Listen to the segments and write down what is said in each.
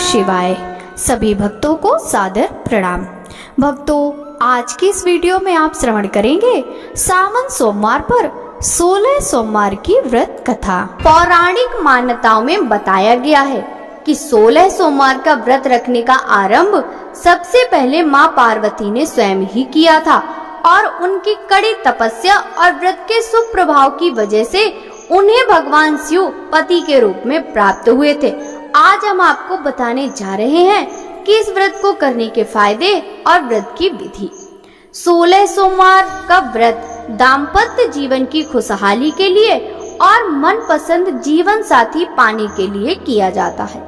शिवाय। सभी भक्तों को सादर प्रणाम। भक्तों, आज की इस वीडियो में आप श्रवण करेंगे सावन सोमवार पर 16 सोमवार की व्रत कथा। पौराणिक मान्यताओं में बताया गया है कि 16 सोमवार का व्रत रखने का आरंभ सबसे पहले मां पार्वती ने स्वयं ही किया था और उनकी कड़ी तपस्या और व्रत के शुभ प्रभाव की वजह से उन्हें भगवान शिव पति के रूप में प्राप्त हुए थे। आज हम आपको बताने जा रहे हैं कि इस व्रत को करने के फायदे और व्रत की विधि। 16 सोमवार का व्रत दाम्पत्य जीवन की खुशहाली के लिए और मनपसंद जीवन साथी पाने के लिए किया जाता है।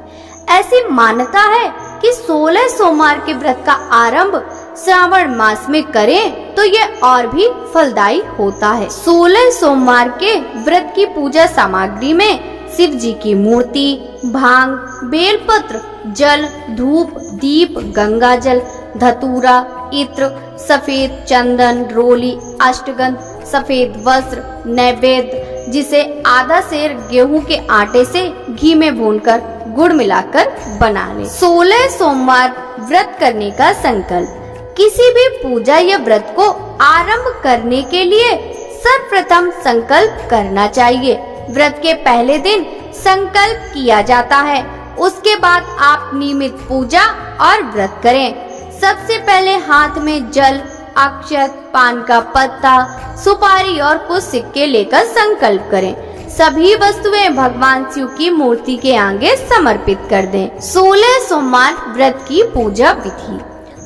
ऐसी मान्यता है कि 16 सोमवार के व्रत का आरंभ श्रावण मास में करें तो ये और भी फलदायी होता है। 16 सोमवार के व्रत की पूजा सामग्री में शिव जी की मूर्ति, भांग, बेलपत्र, जल, धूप, दीप, गंगा जल, धतूरा, इत्र, सफेद चंदन, रोली, अष्टगंध, सफेद वस्त्र, नैवेद्य जिसे आधा सेर गेहूं के आटे से घी में भूनकर गुड़ मिलाकर बना ले। 16 सोमवार व्रत करने का संकल्प। किसी भी पूजा या व्रत को आरंभ करने के लिए सर्वप्रथम संकल्प करना चाहिए। व्रत के पहले दिन संकल्प किया जाता है, उसके बाद आप नियमित पूजा और व्रत करें। सबसे पहले हाथ में जल, अक्षत, पान का पत्ता, सुपारी और कुछ सिक्के लेकर संकल्प करें। सभी वस्तुएं भगवान शिव की मूर्ति के आगे समर्पित कर दें। 16 सोमवार व्रत की पूजा विधि।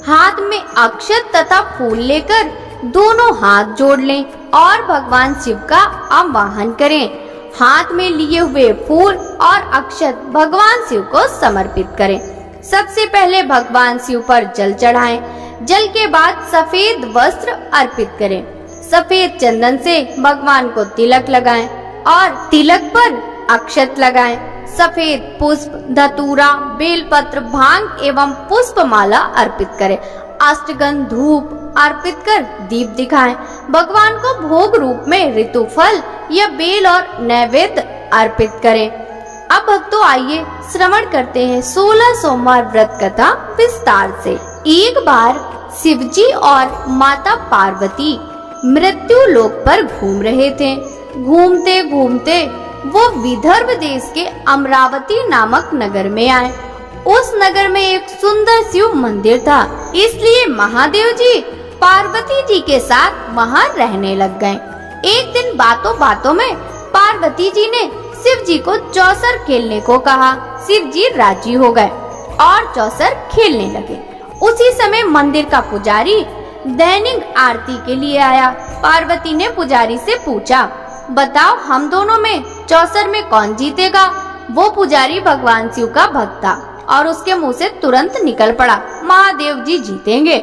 हाथ में अक्षत तथा फूल लेकर दोनों हाथ जोड़ लें और भगवान शिव का आवाहन करें। हाथ में लिए हुए फूल और अक्षत भगवान शिव को समर्पित करें। सबसे पहले भगवान शिव पर जल चढ़ाएं। जल के बाद सफेद वस्त्र अर्पित करें। सफेद चंदन से भगवान को तिलक लगाएं और तिलक पर अक्षत लगाएं। सफेद पुष्प, धतूरा, बेलपत्र, भांग एवं पुष्पमाला अर्पित करें। अष्टगंध धूप अर्पित कर दीप दिखाएं। भगवान को भोग रूप में ऋतु फल या बेल और नैवेद्य अर्पित करें। अब भक्तों, आइए श्रवण करते हैं 16 सोमवार व्रत कथा विस्तार से। एक बार शिवजी और माता पार्वती मृत्यु लोक पर घूम रहे थे। घूमते घूमते वो विदर्भ देश के अमरावती नामक नगर में आए। उस नगर में एक सुंदर शिव मंदिर था, इसलिए महादेव जी पार्वती जी के साथ वहाँ रहने लग गए। एक दिन बातों बातों में पार्वती जी ने शिव जी को चौसर खेलने को कहा। शिव जी राजी हो गए और चौसर खेलने लगे। उसी समय मंदिर का पुजारी दैनिक आरती के लिए आया। पार्वती ने पुजारी से पूछा, बताओ हम दोनों में चौसर में कौन जीतेगा? वो पुजारी भगवान शिव का भक्त था और उसके मुंह से तुरंत निकल पड़ा, महादेव जी जीतेंगे।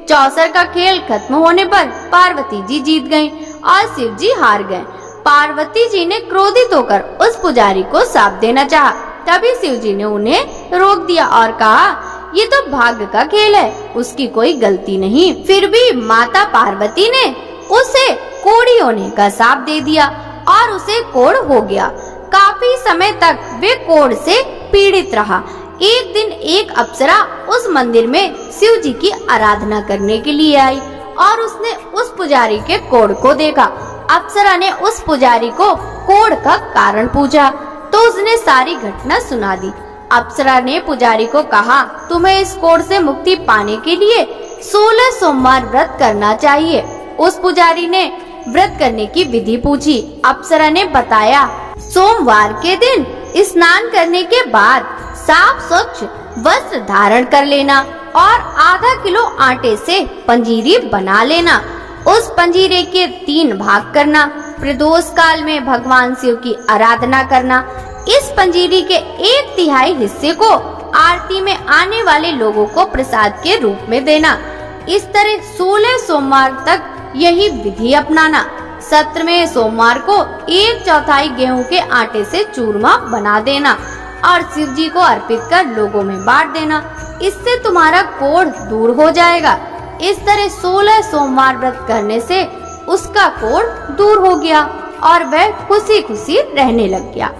चौसर का खेल खत्म होने पर पार्वती जी जीत गयीं और शिव जी हार गए। पार्वती जी ने क्रोधित होकर उस पुजारी को शाप देना चाहा। तभी शिव जी ने उन्हें रोक दिया और कहा, ये तो भाग्य का खेल है, उसकी कोई गलती नहीं। फिर भी माता पार्वती ने उसे कोढ़ी होने का शाप दे दिया और उसे कोढ़ हो गया। काफी समय तक वे कोढ़ से पीड़ित रहा। एक दिन एक अप्सरा उस मंदिर में शिव जी की आराधना करने के लिए आई और उसने उस पुजारी के कोढ़ को देखा। अप्सरा ने उस पुजारी को कोढ़ का कारण पूछा तो उसने सारी घटना सुना दी। अप्सरा ने पुजारी को कहा, तुम्हें इस कोढ़ से मुक्ति पाने के लिए 16 सोमवार व्रत करना चाहिए। उस पुजारी ने व्रत करने की विधि पूछी। अप्सरा ने बताया, सोमवार के दिन स्नान करने के बाद साफ स्वच्छ वस्त्र धारण कर लेना और आधा किलो आटे से पंजीरी बना लेना। उस पंजीरे के 3 भाग करना। प्रदोष काल में भगवान शिव की आराधना करना। इस पंजीरी के 1/3 हिस्से को आरती में आने वाले लोगों को प्रसाद के रूप में देना। इस तरह 16 सोमवार तक यही विधि अपनाना। 17वें सोमवार को 1/4 गेहूं के आटे से चूरमा बना देना और शिव जी को अर्पित कर लोगों में बांट देना। इससे तुम्हारा कोढ़ दूर हो जाएगा। इस तरह 16 सोमवार व्रत करने से उसका कोढ़ दूर हो गया और वह खुशी खुशी रहने लग गया।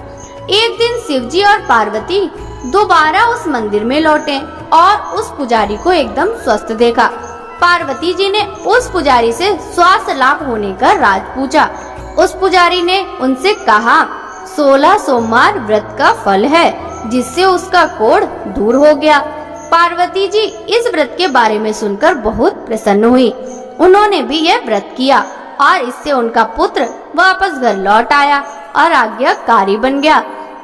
एक दिन शिवजी और पार्वती दोबारा उस मंदिर में लौटे और उस पुजारी को एकदम स्वस्थ देखा। पार्वती जी ने उस पुजारी से स्वास्थ्य लाभ होने का राज पूछा। उस पुजारी ने उनसे कहा, 16 सोमवार व्रत का फल है जिससे उसका कोढ़ दूर हो गया। पार्वती जी इस व्रत के बारे में सुनकर बहुत प्रसन्न हुई। उन्होंने भी यह व्रत किया और इससे उनका पुत्र वापस घर लौट आया और आज्ञाकारी बन गया।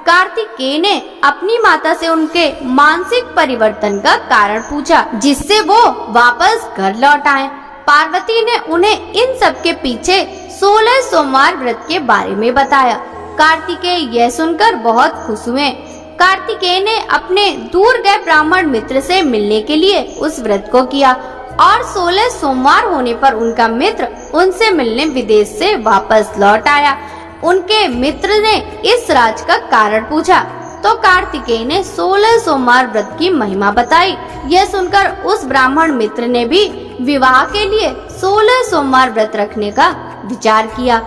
कार्तिकेय ने अपनी माता से उनके मानसिक परिवर्तन का कारण पूछा जिससे वो वापस घर लौट आए। पार्वती ने उन्हें इन सब के पीछे 16 सोमवार व्रत के बारे में बताया। कार्तिकेय यह सुनकर बहुत खुश हुए। कार्तिकेय ने अपने दूर गए ब्राह्मण मित्र से मिलने के लिए उस व्रत को किया और 16 सोमवार होने पर उनका मित्र उनसे मिलने विदेश से वापस लौट आया। उनके मित्र ने इस राज का कारण पूछा तो कार्तिकेय ने 16 सोमवार व्रत की महिमा बताई। यह सुनकर उस ब्राह्मण मित्र ने भी विवाह के लिए 16 सोमवार व्रत रखने का विचार किया।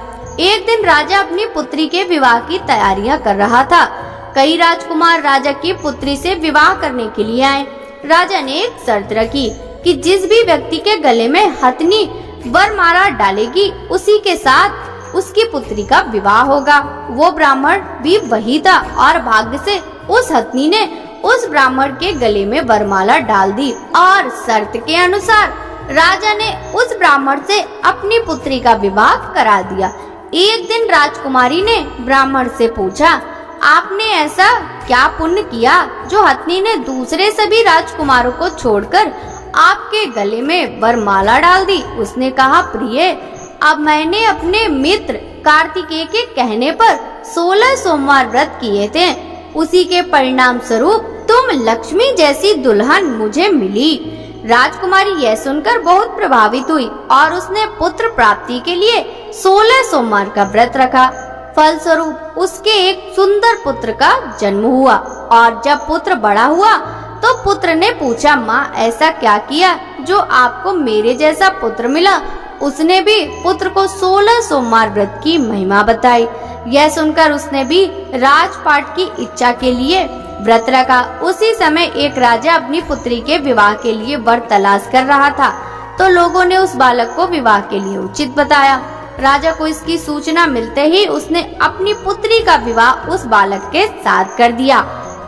एक दिन राजा अपनी पुत्री के विवाह की तैयारियां कर रहा था। कई राजकुमार राजा की पुत्री से विवाह करने के लिए आए। राजा ने एक शर्त रखी कि जिस भी व्यक्ति के गले में हथनी वरमाला डालेगी उसी के साथ उसकी पुत्री का विवाह होगा। वो ब्राह्मण भी वही था और भाग्य से उस हथनी ने उस ब्राह्मण के गले में वरमाला डाल दी और शर्त के अनुसार राजा ने उस ब्राह्मण से अपनी पुत्री का विवाह करा दिया। एक दिन राजकुमारी ने ब्राह्मण से पूछा, आपने ऐसा क्या पुण्य किया जो हथनी ने दूसरे सभी राजकुमारों को छोड़कर आपके गले में वरमाला डाल दी? उसने कहा, प्रिय, अब मैंने अपने मित्र कार्तिकेय के कहने पर 16 सोमवार व्रत किए थे। उसी के परिणाम स्वरूप तुम लक्ष्मी जैसी दुल्हन मुझे मिली। राजकुमारी यह सुनकर बहुत प्रभावित हुई और उसने पुत्र प्राप्ति के लिए 16 सोमवार का व्रत रखा। फलस्वरूप उसके एक सुंदर पुत्र का जन्म हुआ और जब पुत्र बड़ा हुआ तो पुत्र ने पूछा, माँ ऐसा क्या किया जो आपको मेरे जैसा पुत्र मिला? उसने भी पुत्र को 16 सोमवार व्रत की महिमा बताई। यह सुनकर उसने भी राजपाट की इच्छा के लिए व्रत रखा। उसी समय एक राजा अपनी पुत्री के विवाह के लिए वर तलाश कर रहा था तो लोगों ने उस बालक को विवाह के लिए उचित बताया। राजा को इसकी सूचना मिलते ही उसने अपनी पुत्री का विवाह उस बालक के साथ कर दिया।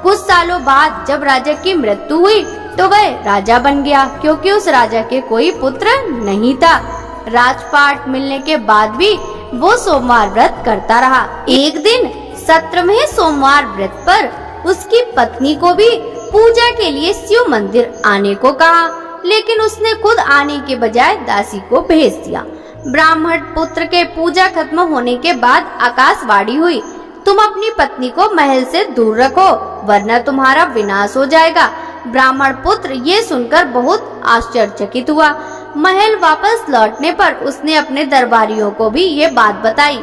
कुछ सालों बाद जब राजा की मृत्यु हुई तो वह राजा बन गया क्योंकि उस राजा के कोई पुत्र नहीं था। राजपाट मिलने के बाद भी वो सोमवार व्रत करता रहा। एक दिन 17वें सोमवार व्रत पर उसकी पत्नी को भी पूजा के लिए शिव मंदिर आने को कहा, लेकिन उसने खुद आने के बजाय दासी को भेज दिया। ब्राह्मण पुत्र के पूजा खत्म होने के बाद आकाशवाणी हुई, तुम अपनी पत्नी को महल से दूर रखो वरना तुम्हारा विनाश हो जाएगा। ब्राह्मण पुत्र ये सुनकर बहुत आश्चर्यचकित हुआ। महल वापस लौटने पर उसने अपने दरबारियों को भी ये बात बताई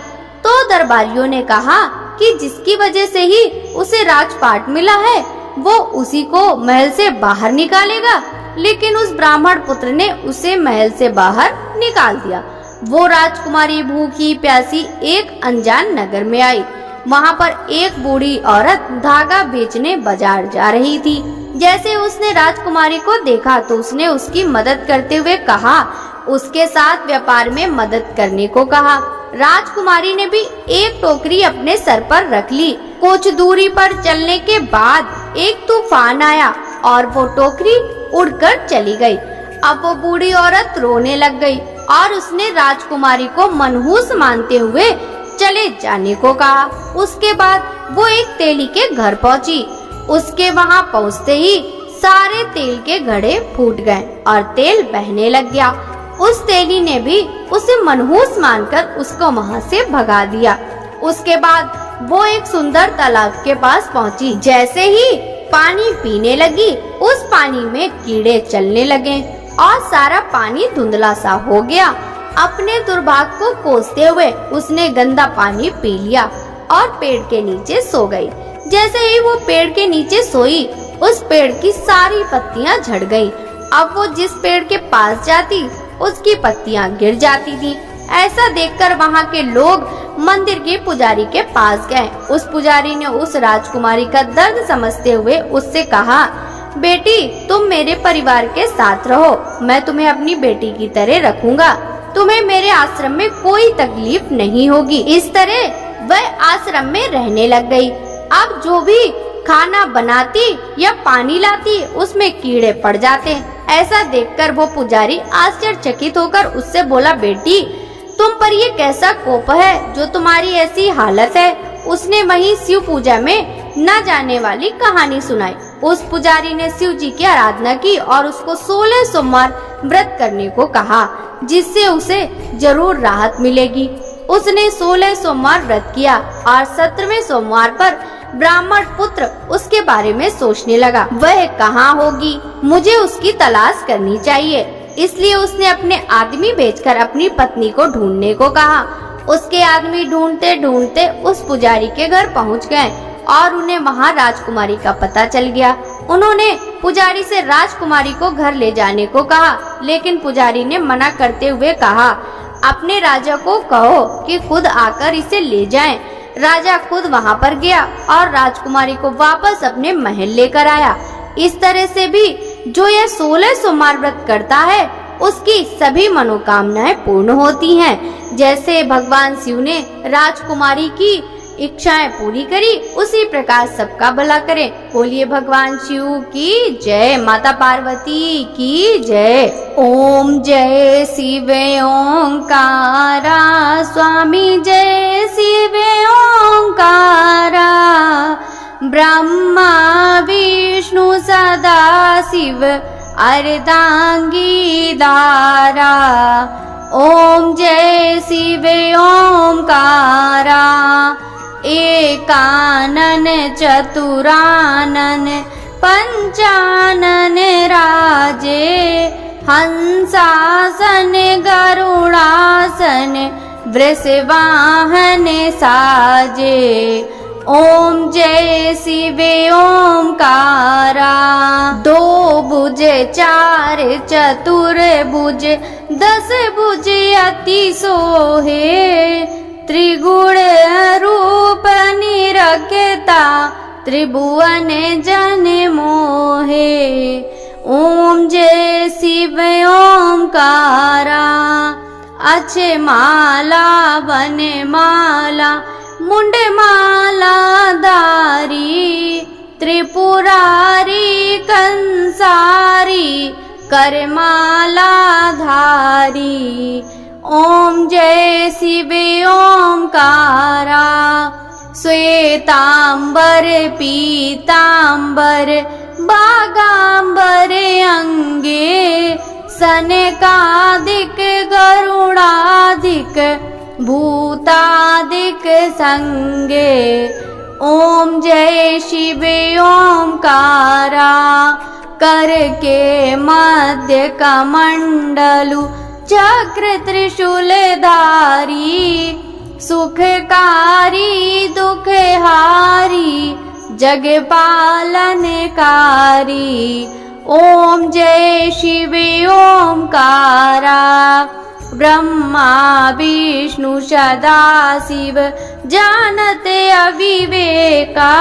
तो दरबारियों ने कहा कि जिसकी वजह से ही उसे राजपाट मिला है वो उसी को महल से बाहर निकालेगा, लेकिन उस ब्राह्मण पुत्र ने उसे महल से बाहर निकाल दिया। वो राजकुमारी भूखी प्यासी एक अनजान नगर में आई। वहाँ पर एक बूढ़ी औरत धागा बेचने बाजार जा रही थी। जैसे उसने राजकुमारी को देखा तो उसने उसकी मदद करते हुए कहा, उसके साथ व्यापार में मदद करने को कहा। राजकुमारी ने भी एक टोकरी अपने सर पर रख ली। कुछ दूरी पर चलने के बाद एक तूफान आया और वो टोकरी उड़कर चली गई। अब वो बूढ़ी औरत रोने लग गई और उसने राजकुमारी को मनहूस मानते हुए चले जाने को कहा। उसके बाद वो एक तेली के घर पहुंची। उसके वहां पहुंचते ही सारे तेल के घड़े फूट गए और तेल बहने लग गया। उस तेली ने भी उसे मनहूस मानकर उसको वहां से भगा दिया। उसके बाद वो एक सुंदर तालाब के पास पहुंची। जैसे ही पानी पीने लगी उस पानी में कीड़े चलने लगे और सारा पानी धुंधला सा हो गया। अपने दुर्भाग्य को कोसते हुए उसने गंदा पानी पी लिया और पेड़ के नीचे सो गई। जैसे ही वो पेड़ के नीचे सोई उस पेड़ की सारी पत्तियां झड़ गई। अब वो जिस पेड़ के पास जाती उसकी पत्तियां गिर जाती थी। ऐसा देखकर वहाँ के लोग मंदिर के पुजारी के पास गए। उस पुजारी ने उस राजकुमारी का दर्द समझते हुए उससे कहा, बेटी तुम मेरे परिवार के साथ रहो, मैं तुम्हें अपनी बेटी की तरह रखूंगा, तुम्हें मेरे आश्रम में कोई तकलीफ नहीं होगी। इस तरह वह आश्रम में रहने लग गई। अब जो भी खाना बनाती या पानी लाती उसमें कीड़े पड़ जाते। ऐसा देखकर वो पुजारी आश्चर्यचकित होकर उससे बोला, बेटी तुम पर ये कैसा कोप है जो तुम्हारी ऐसी हालत है। उसने वहीं शिव पूजा में न जाने वाली कहानी सुनाई। उस पुजारी ने शिव जी की आराधना की और उसको 16 सोमवार व्रत करने को कहा, जिससे उसे जरूर राहत मिलेगी। उसने 16 सोमवार व्रत किया और 17वें सोमवार पर ब्राह्मण पुत्र उसके बारे में सोचने लगा, वह कहाँ होगी, मुझे उसकी तलाश करनी चाहिए। इसलिए उसने अपने आदमी भेजकर अपनी पत्नी को ढूंढने को कहा। उसके आदमी ढूंढते ढूंढते उस पुजारी के घर पहुंच गए और उन्हें वहां राजकुमारी का पता चल गया। उन्होंने पुजारी से राजकुमारी को घर ले जाने को कहा, लेकिन पुजारी ने मना करते हुए कहा, अपने राजा को कहो कि खुद आकर इसे ले जाएं। राजा खुद वहां पर गया और राजकुमारी को वापस अपने महल लेकर आया। इस तरह से भी जो यह 16 सोमवार व्रत करता है उसकी सभी मनोकामनाएं पूर्ण होती हैं। जैसे भगवान शिव ने राजकुमारी की इच्छाएं पूरी करी, उसी प्रकार सबका भला करे। बोलिए भगवान शिव की जय, माता पार्वती की जय। ओम जय शिव ओंकारा, स्वामी जय शिव ओंकारा, ब्रह्मा विष्णु सदा शिव अर्धांगी दारा। ओम जय शिव ओंकारा, एकानन चतुरानन पंचानन राजे, हंसासन गरुड़ासन वृषवाहन साजे। ओम जय शिव ओंकारा, दो भुज चार चतुर भुज 10 भुज अति सोहे, त्रिगुण रूप निरखता त्रिभुवन जन मोहे। ओम जय शिव ओंकारा, अच्छे माला बन माला मुंड माला दारी, त्रिपुरारी कंसारी कर माला धारी। ओम जय शिव ओंकारा, श्वेतांबर पीतांबर बागांबर अंगे, सनकादिक गरुड़ादिक भूतादिक संगे। ओम जय शिव ओंकारा, कर के मध्य कमंडलु चक्र त्रिशूल धारी, सुखकारी दुखहारी जग पालनकारी। ओम जय शिव ओंकारा, ब्रह्मा विष्णु सदा शिव जानते अविवेका,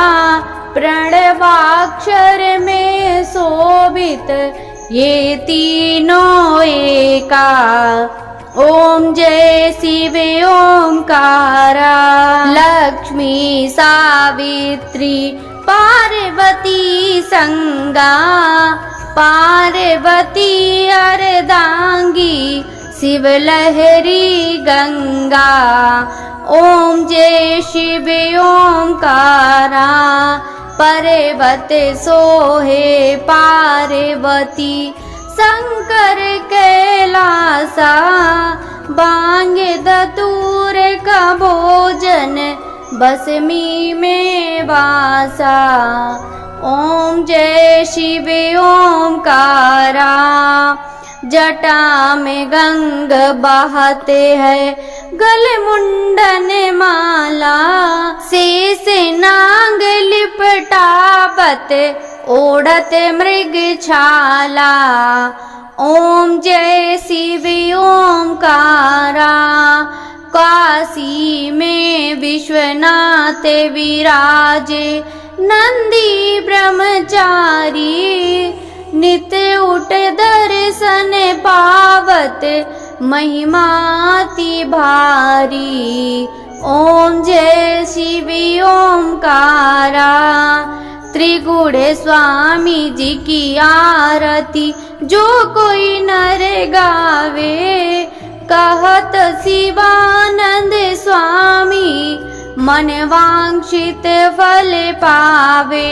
प्रणवाक्षर में शोभित ये तीनों एका। ओम जय शिव ओंकारा, लक्ष्मी सावित्री पार्वती संगा, पार्वती अर्धांगी शिव लहरी गंगा। ओम जय शिव ओंकारा, पर्वत सोहे पार्वती शंकर कैलासा, बांग दतूर का भोजन बसमी में वासा। ओम जय शिव ओंकारा, जटा में गंग बहते हैं गल मुंडन माला, शेष नांग लिपटावत ओढ़त मृग छाला। ओम जय शिव ओंकारा, काशी में विश्वनाथ विराजे नंदी ब्रह्मचारी नित्य उठ दर्शन पावत महिमाति भारी। ओम जय शिव ओमकारा त्रिगुण स्वामी जी की आरती जो कोई नर गावे कहत शिवानंद स्वामी मन वांछित फल पावे।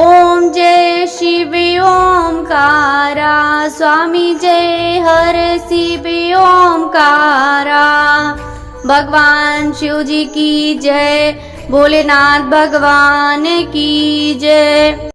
ओम जय शिव ओमकारा स्वामी जय हर शिव ओमकारा। भगवान शिव जी की जय, भोलेनाथ भगवान की जय।